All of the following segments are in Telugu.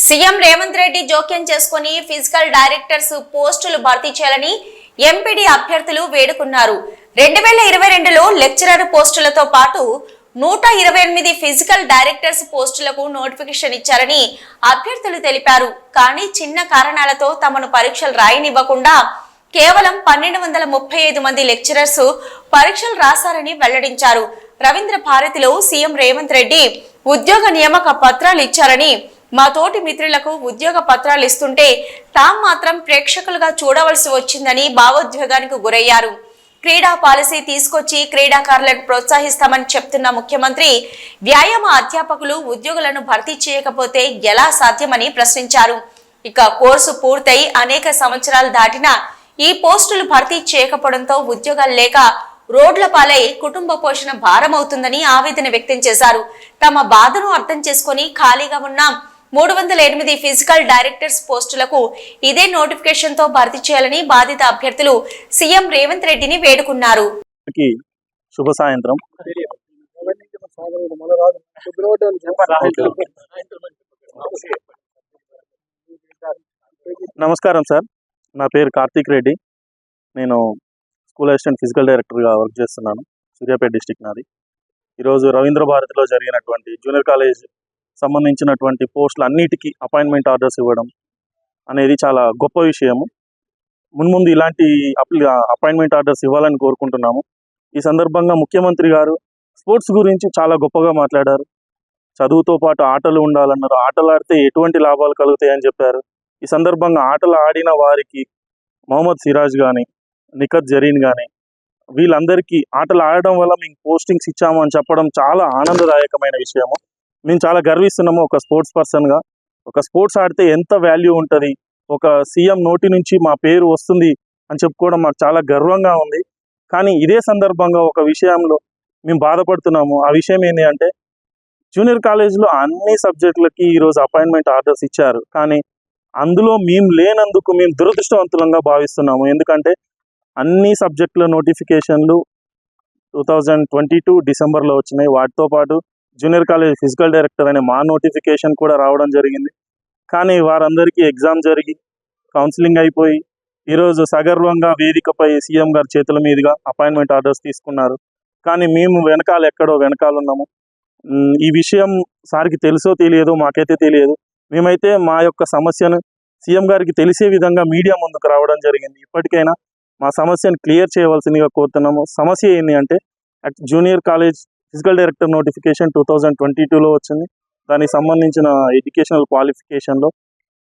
సీఎం రేవంత్ రెడ్డి జోక్యం చేసుకుని ఫిజికల్ డైరెక్టర్స్ పోస్టులు భర్తీ చేయాలని ఎంపీడీ అభ్యర్థులు వేడుకున్నారు. 2022లో లెక్చరర్ పోస్టులతో పాటు 128 ఫిజికల్ డైరెక్టర్స్ పోస్టులకు నోటిఫికేషన్ ఇచ్చారని అభ్యర్థులు తెలిపారు. కానీ చిన్న కారణాలతో తమను పరీక్షలు రాయనివ్వకుండా కేవలం 1235 మంది లెక్చరర్స్ పరీక్షలు రాశారని వెల్లడించారు. రవీంద్ర భారతిలో సీఎం రేవంత్ రెడ్డి ఉద్యోగ నియామక పత్రాలు ఇచ్చారని, మా తోటి మిత్రులకు ఉద్యోగ పత్రాలు ఇస్తుంటే తాము మాత్రం ప్రేక్షకులుగా చూడవలసి వచ్చిందని భావోద్వేగానికి గురయ్యారు. క్రీడా పాలసీ తీసుకొచ్చి క్రీడాకారులను ప్రోత్సహిస్తామని చెప్తున్న ముఖ్యమంత్రి వ్యాయామ అధ్యాపకులు ఉద్యోగులను భర్తీ చేయకపోతే ఎలా సాధ్యమని ప్రశ్నించారు. ఇక కోర్సు పూర్తయి అనేక సంవత్సరాలు దాటినా ఈ పోస్టులు భర్తీ చేయకపోవడంతో ఉద్యోగాలు లేక రోడ్ల పాలై కుటుంబ పోషణ భారమవుతుందని ఆవేదన వ్యక్తం చేశారు. తమ బాధను అర్థం చేసుకుని ఖాళీగా ఉన్న 308 ఫిజికల్ డైరెక్టర్స్ పోస్టులకు ఇదే నోటిఫికేషన్ తో భర్తీ చేయాలని బాధిత అభ్యర్థులు సీఎం రేవంత్ రెడ్డిని వేడుకున్నారు. శుభ సాయంత్రం. నమస్కారం సార్, నా పేరు కార్తీక్ రెడ్డి. నేను స్కూల్ అసిస్టెంట్ ఫిజికల్ డైరెక్టర్గా వర్క్ చేస్తున్నాను. సూర్యాపేట డిస్టిక్ నాది. ఈరోజు రవీంద్ర భారతిలో జరిగినటువంటి జూనియర్ కాలేజ్ సంబంధించినటువంటి పోస్టులు అన్నిటికీ అపాయింట్మెంట్ ఆర్డర్స్ ఇవ్వడం అనేది చాలా గొప్ప విషయము. మున్ముందు ఇలాంటి అపాయింట్మెంట్ ఆర్డర్స్ ఇవ్వాలని కోరుకుంటున్నాము. ఈ సందర్భంగా ముఖ్యమంత్రి గారు స్పోర్ట్స్ గురించి చాలా గొప్పగా మాట్లాడారు. చదువుతో పాటు ఆటలు ఉండాలన్నారు. ఆటలు ఆడితే ఎటువంటి లాభాలు కలుగుతాయని చెప్పారు. ఈ సందర్భంగా ఆటలు ఆడిన వారికి మొహమ్మద్ సిరాజ్ కానీ, నిఖత్ జరీన్ కానీ వీళ్ళందరికీ ఆటలు ఆడడం వల్ల మేము పోస్టింగ్స్ ఇచ్చాము అని చెప్పడం చాలా ఆనందదాయకమైన విషయము. మేము చాలా గర్విస్తున్నాము ఒక స్పోర్ట్స్ పర్సన్గా. ఒక స్పోర్ట్స్ ఆడితే ఎంత వాల్యూ ఉంటుంది, ఒక సీఎం నోటి నుంచి మా పేరు వస్తుంది అని చెప్పుకోవడం మాకు చాలా గర్వంగా ఉంది. కానీ ఇదే సందర్భంగా ఒక విషయంలో మేము బాధపడుతున్నాము. ఆ విషయం ఏంటి అంటే, జూనియర్ కాలేజ్లో అన్ని సబ్జెక్టులకి ఈరోజు అపాయింట్మెంట్ ఆర్డర్స్ ఇచ్చారు. కానీ అందులో మేము లేనందుకు మేము దురదృష్టవంతులంగా భావిస్తున్నాము. ఎందుకంటే అన్ని సబ్జెక్టుల నోటిఫికేషన్లు 2022 డిసెంబర్లో వచ్చినాయి. వాటితో పాటు జూనియర్ కాలేజ్ ఫిజికల్ డైరెక్టర్ అనే మా నోటిఫికేషన్ కూడా రావడం జరిగింది. కానీ వారందరికీ ఎగ్జామ్ జరిగి కౌన్సిలింగ్ అయిపోయి ఈరోజు సగర్వంగా వేదికపై సీఎం గారి చేతుల మీదుగా అపాయింట్మెంట్ ఆర్డర్స్ తీసుకున్నారు. కానీ మేము ఎక్కడో వెనకాల ఉన్నాము. ఈ విషయం సార్కి తెలుసో తెలియదో మాకైతే తెలియదు. మేమైతే మా యొక్క సమస్యను సీఎం గారికి తెలిసే విధంగా మీడియా ముందుకు రావడం జరిగింది. ఇప్పటికైనా మా సమస్యను క్లియర్ చేయవలసిందిగా కోరుతున్నాము. సమస్య ఏంటి అంటే, junior college physical director notification 2022లో వచ్చింది. దానికి సంబంధించిన ఎడ్యుకేషనల్ క్వాలిఫికేషన్లో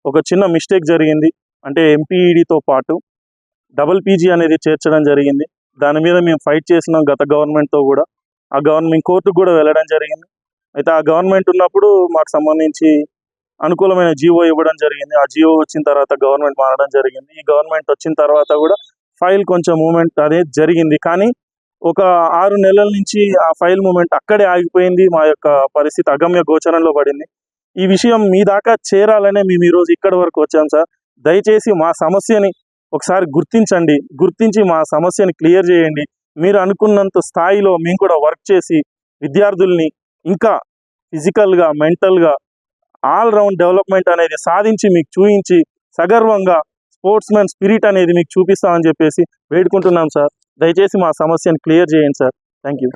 ఒక చిన్న మిస్టేక్ జరిగింది. అంటే ఎంపీఈడితో పాటు డబుల్ పీజీ అనేది చేర్చడం జరిగింది. దాని మీద మేము ఫైట్ చేసినాం గత గవర్నమెంట్తో కూడా. ఆ గవర్నమెంట్ కోర్టుకు కూడా వెళ్ళడం జరిగింది. అయితే ఆ గవర్నమెంట్ ఉన్నప్పుడు మాకు సంబంధించి అనుకూలమైన జీవో ఇవ్వడం జరిగింది. ఆ జీవో వచ్చిన తర్వాత గవర్నమెంట్ మారడం జరిగింది. ఈ గవర్నమెంట్ వచ్చిన తర్వాత కూడా ఫైల్ కొంచెం మూమెంట్ అనేది జరిగింది. కానీ ఒక 6 నెలల నుంచి ఆ ఫైల్ మూమెంట్ అక్కడే ఆగిపోయింది. మా యొక్క పరిస్థితి అగమ్య గోచరంలో పడింది. ఈ విషయం మీ దాకా చేరాలనే మేము ఈరోజు ఇక్కడి వరకు వచ్చాం సార్. దయచేసి మా సమస్యని ఒకసారి గుర్తించి మా సమస్యని క్లియర్ చేయండి. మీరు అనుకున్నంత స్థాయిలో మేము కూడా వర్క్ చేసి విద్యార్థుల్ని ఇంకా ఫిజికల్గా, మెంటల్గా ఆల్ రౌండ్ డెవలప్మెంట్ అనేది సాధించి మీకు చూపించి సగర్వంగా స్పోర్ట్స్ మ్యాన్ స్పిరిట్ అనేది మీకు చూపిస్తామని చెప్పేసి వేడుకుంటున్నాం సార్. దయచేసి మా సమస్యను క్లియర్ చేయండి సార్. Thank you.